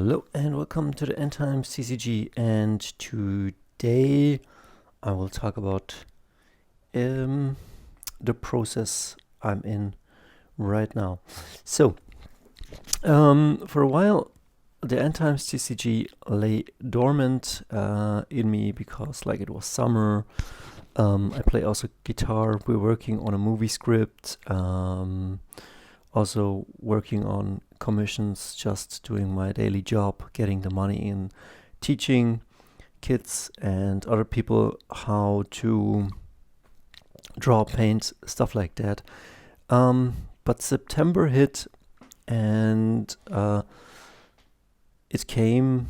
Hello and welcome to the End Times TCG, and today I will talk about the process I'm in right now. So, for a while the End Times TCG lay dormant in me because it was summer. I play also guitar, we're working on a movie script, also working on commissions, just doing my daily job, getting the money in, teaching kids and other people how to draw, paint, stuff like that. But September hit, and it came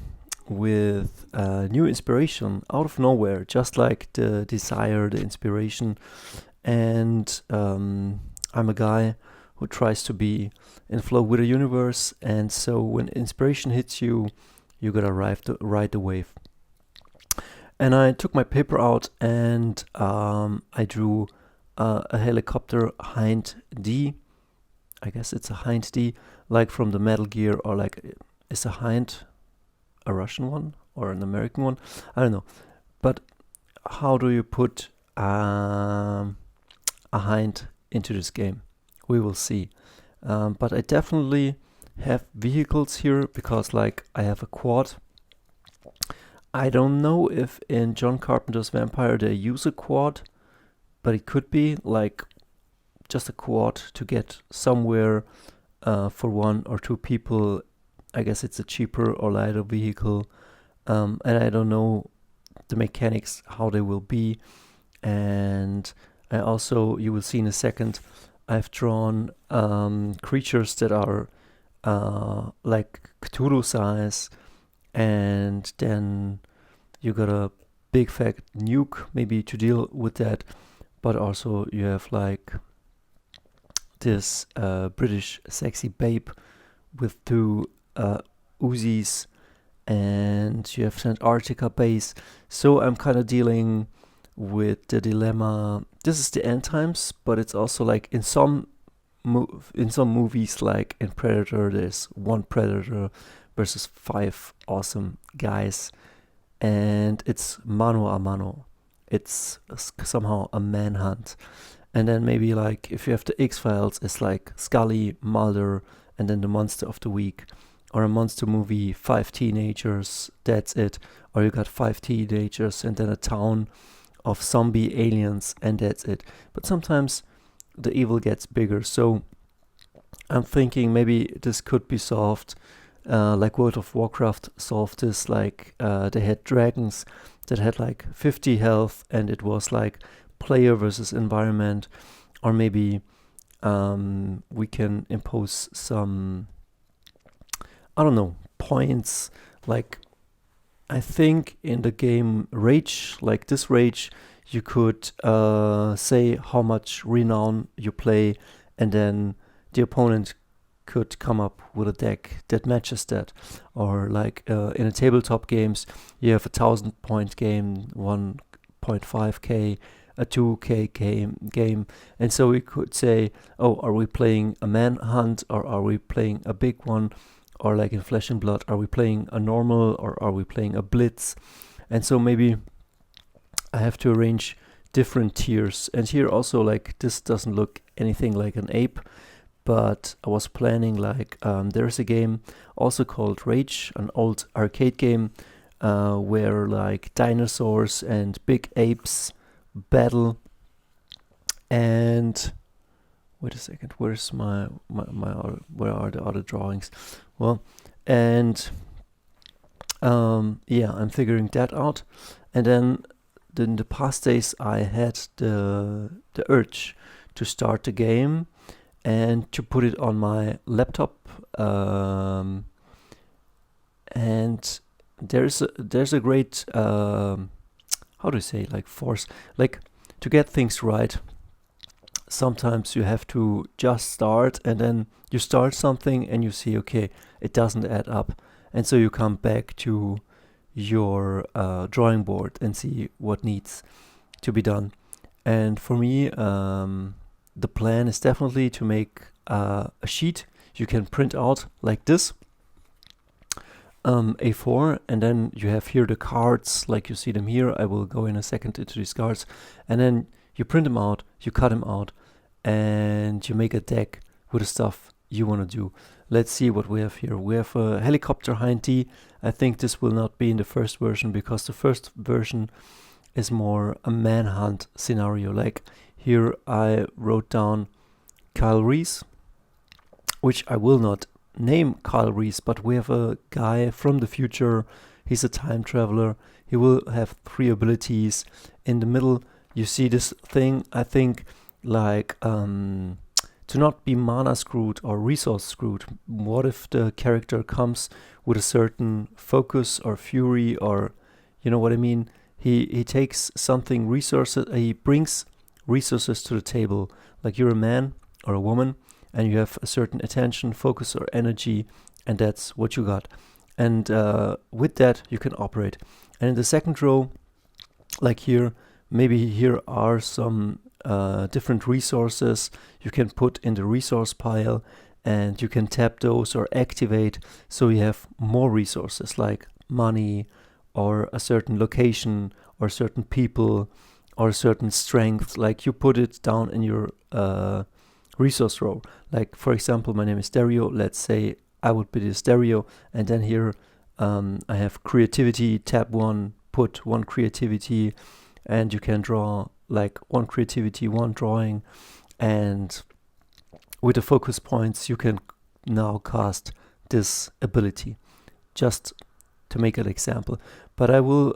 with new inspiration out of nowhere, just like the desire, the inspiration. And I'm a guy who tries to be in flow with the universe, and so when inspiration hits you, you gotta ride the wave. And I took my paper out and I drew a helicopter Hind D. I guess it's a Hind D, like from the Metal Gear, or is a Hind a Russian one or an American one? I don't know. But how do you put a Hind into this game? We will see. But I definitely have vehicles here because I have a quad. I don't know if in John Carpenter's Vampire they use a quad, but it could be just a quad to get somewhere for one or two people. I guess it's a cheaper or lighter vehicle, and I don't know the mechanics, how they will be. And I also, you will see in a second, I've drawn creatures that are like Cthulhu size, and then you got a big fat nuke maybe to deal with that, but also you have this British sexy babe with two Uzis, and you have Antarctica base. So I'm kind of dealing with the dilemma. This is the end times, but it's also in some movies, like in Predator, there's one predator versus 5 awesome guys, and it's mano a mano. It's somehow a manhunt. And then maybe if you have the X-Files, it's Scully, Mulder, and then the monster of the week. Or a monster movie, 5 teenagers, that's it. Or you got 5 teenagers and then a town of zombie aliens, and that's it. But sometimes the evil gets bigger, so I'm thinking maybe this could be solved like World of Warcraft solved this. They had dragons that had 50 health, and it was player versus environment. Or maybe we can impose some, I don't know, points. I think in the game Rage, this Rage, you could say how much renown you play, and then the opponent could come up with a deck that matches that. Or in a tabletop games, you have a 1,000-point game, 1.5k, a 2k game, and so we could say, oh, are we playing a manhunt, or are we playing a big one? Or in Flesh and Blood, are we playing a normal, or are we playing a blitz? And so maybe I have to arrange different tiers. And here also, this doesn't look anything like an ape, but I was planning there's a game also called Rage, an old arcade game where dinosaurs and big apes battle. And wait a second, where's my where are the other drawings? Well, and I'm figuring that out. And then in the past days, I had the urge to start the game and to put it on my laptop. And there's a great how do you say, force, to get things right. Sometimes you have to just start, and then you start something and you see, okay, it doesn't add up. And so you come back to your drawing board and see what needs to be done. And for me, the plan is definitely to make a sheet you can print out like this. A4, and then you have here the cards like you see them here. I will go in a second into these cards, and then you print them out, you cut them out, and you make a deck with the stuff you want to do. Let's see what we have here. We have a helicopter hind D. I think this will not be in the first version, because the first version is more a manhunt scenario. Like here I wrote down Kyle Reese, which I will not name Kyle Reese, but we have a guy from the future. He's a time traveler. He will have 3 abilities. In the middle you see this thing, I think, like to not be mana screwed or resource screwed. What if the character comes with a certain focus or fury, or you know what I mean? He takes something, resources, he brings resources to the table. Like you're a man or a woman, and you have a certain attention, focus, or energy, and that's what you got. And with that, you can operate. And in the second row, like here, maybe here are some different resources you can put in the resource pile, and you can tap those or activate, so you have more resources like money, or a certain location, or certain people, or a certain strength. Like you put it down in your resource row. Like for example, my name is Stereo. Let's say I would be the Stereo, and then here I have creativity, tab 1, put 1 creativity, and you can draw like 1 creativity, 1 drawing, and with the focus points you can now cast this ability, just to make an example. But I will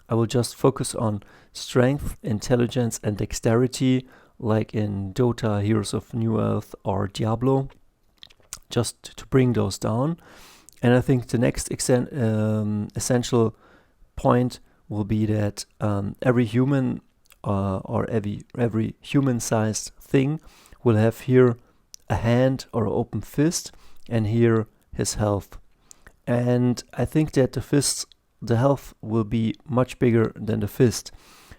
I will just focus on strength, intelligence, and dexterity, like in Dota, Heroes of New Earth, or Diablo, just to bring those down. And I think the next essential point will be that every human or every human-sized thing will have here a hand or an open fist, and here his health. And I think that the health will be much bigger than the fist,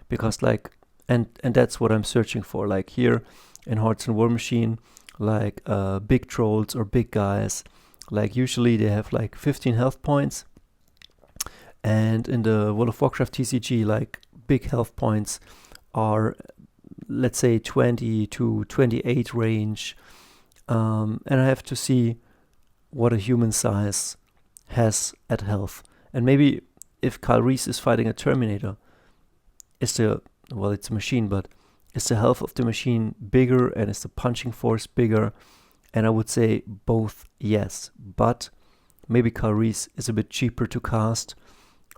because like, and that's what I'm searching for. Like here in Hearts and War Machine, like big trolls or big guys, like usually they have like 15 health points, and in the World of Warcraft TCG, like big health points are, let's say, 20 to 28 range, and I have to see what a human size has at health. And maybe if Kyle Reese is fighting a Terminator, it's a machine, but is the health of the machine bigger, and is the punching force bigger? And I would say both, yes, but maybe Kyle Reese is a bit cheaper to cast.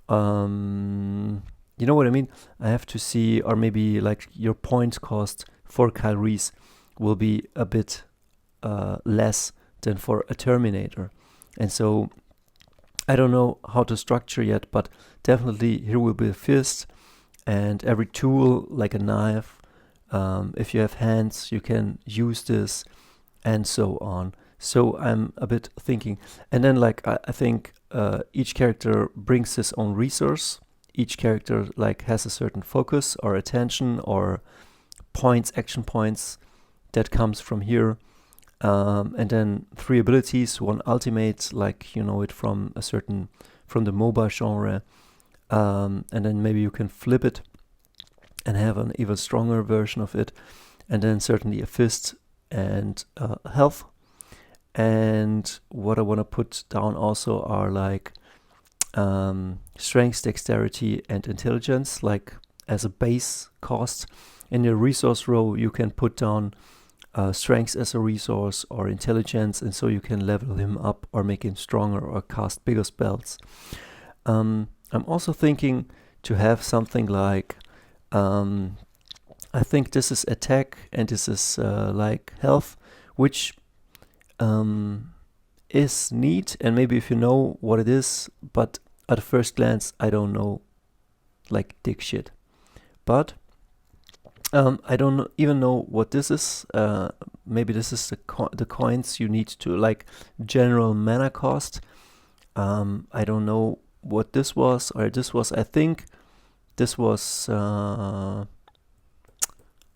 You know what I mean? I have to see, or maybe like your point cost for Kyle Reese will be a bit less than for a Terminator. And so I don't know how to structure yet, but definitely here will be a fist, and every tool, like a knife, if you have hands, you can use this, and so on. So I'm a bit thinking. And then like I think each character brings his own resource. Each character like has a certain focus or attention or points, action points that comes from here. And then 3 abilities, 1 ultimate, like you know it from the MOBA genre. And then maybe you can flip it and have an even stronger version of it. And then certainly a fist and health. And what I want to put down also are like strength, dexterity, and intelligence, like as a base cost. In your resource row, you can put down strength as a resource, or intelligence, and so you can level him up or make him stronger or cast bigger spells. I'm also thinking to have something like, I think this is attack and this is like health, which is neat, and maybe if you know what it is, but at the first glance I don't know like dick shit. But I don't even know what this is. Maybe this is the coins you need to, like, general mana cost. I don't know what this was, or this was, I think this was, I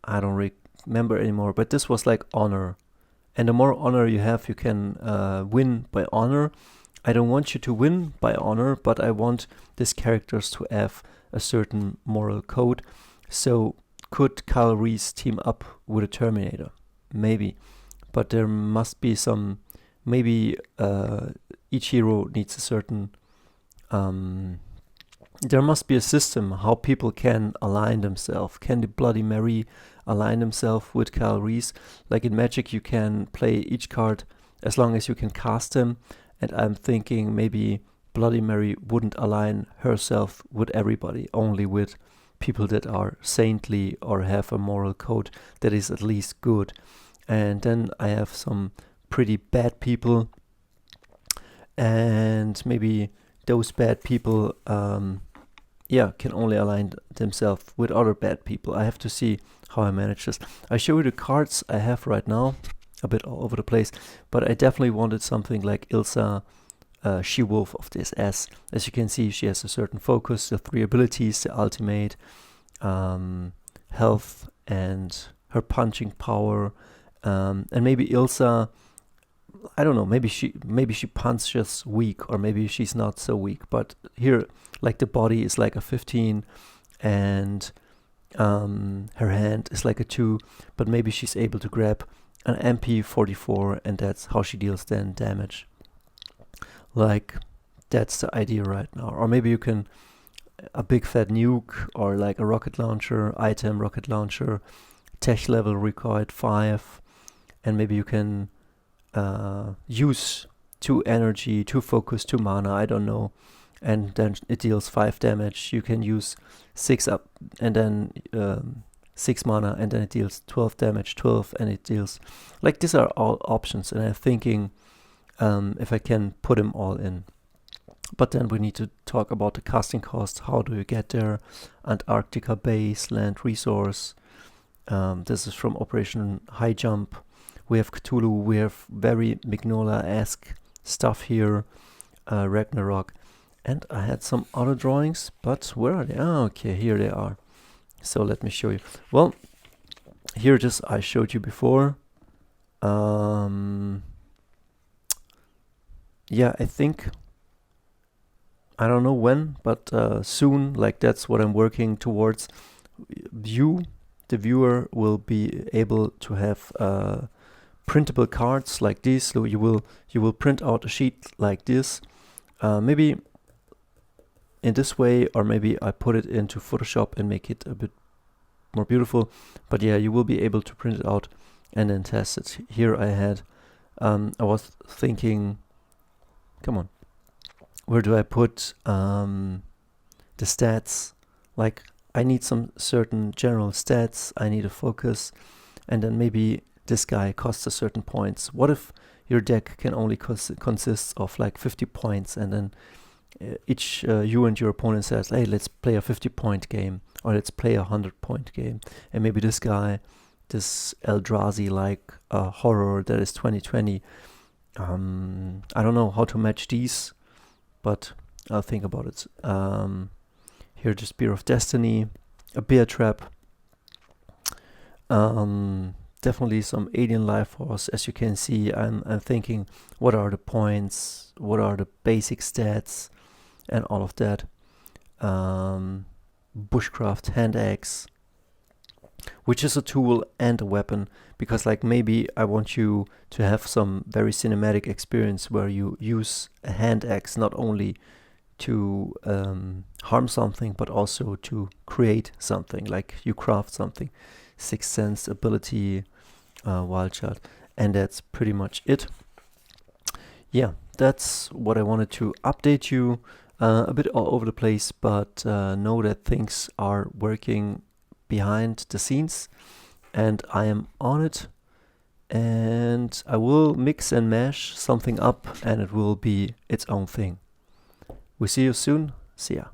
don't remember anymore, but this was like honor. And the more honor you have, you can win by honor. I don't want you to win by honor, but I want these characters to have a certain moral code. So could Kyle Reese team up with a Terminator? Maybe. But there must be some, maybe each hero needs a certain, there must be a system how people can align themselves. Can the Bloody Mary align himself with Kyle Reese? Like in Magic, you can play each card as long as you can cast them. And I'm thinking maybe Bloody Mary wouldn't align herself with everybody, only with people that are saintly or have a moral code that is at least good. And then I have some pretty bad people, and maybe those bad people can only align themselves with other bad people. I have to see how I manage this. I show you the cards I have right now, a bit all over the place, but I definitely wanted something like Ilsa, She-Wolf of this S. As you can see, she has a certain focus, the 3 abilities, the ultimate, health, and her punching power. And maybe Ilsa, I don't know, maybe she punches weak, or maybe she's not so weak. But here, like the body is like a 15, and her hand is like a 2, but maybe she's able to grab an MP 44, and that's how she deals then damage. Like, that's the idea right now. Or maybe you can, a big fat nuke, or like a rocket launcher, item rocket launcher, tech level required 5, and maybe you can use 2 energy, 2 focus, 2 mana, I don't know, and then it deals 5 damage. You can use 6 up, and then 6 mana, and then it deals 12 damage, 12, and it deals, like, these are all options, and I'm thinking if I can put them all in. But then we need to talk about the casting cost. How do you get there? Antarctica base, land resource. This is from Operation High Jump. We have Cthulhu, we have very Mignola-esque stuff here, Ragnarok. And I had some other drawings, but where are they? Oh, okay, here they are. So let me show you. Well, here it is, I showed you before. Yeah, I think, I don't know when, but soon, like that's what I'm working towards. The viewer will be able to have printable cards like this. So you will print out a sheet like this, maybe in this way, or maybe I put it into Photoshop and make it a bit more beautiful. But yeah, you will be able to print it out and then test it. Here I had, I was thinking, come on, where do I put the stats? Like, I need some certain general stats, I need a focus, and then maybe this guy costs a certain points. What if your deck can only consist of like 50 points, and then each you and your opponent says, hey, let's play a 50-point game, or let's play a 100-point game. And maybe this guy, this Eldrazi like horror that is 2020, I don't know how to match these, but I'll think about it. Here, the Spear of Destiny, a Bear Trap, definitely some Alien Life Force. As you can see, I'm thinking, what are the points, what are the basic stats, and all of that. Bushcraft Hand Axe, which is a tool and a weapon, because like maybe I want you to have some very cinematic experience where you use a hand axe not only to harm something, but also to create something, like you craft something. Sixth Sense ability, Wild Child, and that's pretty much it. Yeah, that's what I wanted to update you. A bit all over the place, but know that things are working behind the scenes, and I am on it, and I will mix and mash something up, and it will be its own thing. We see you soon. See ya.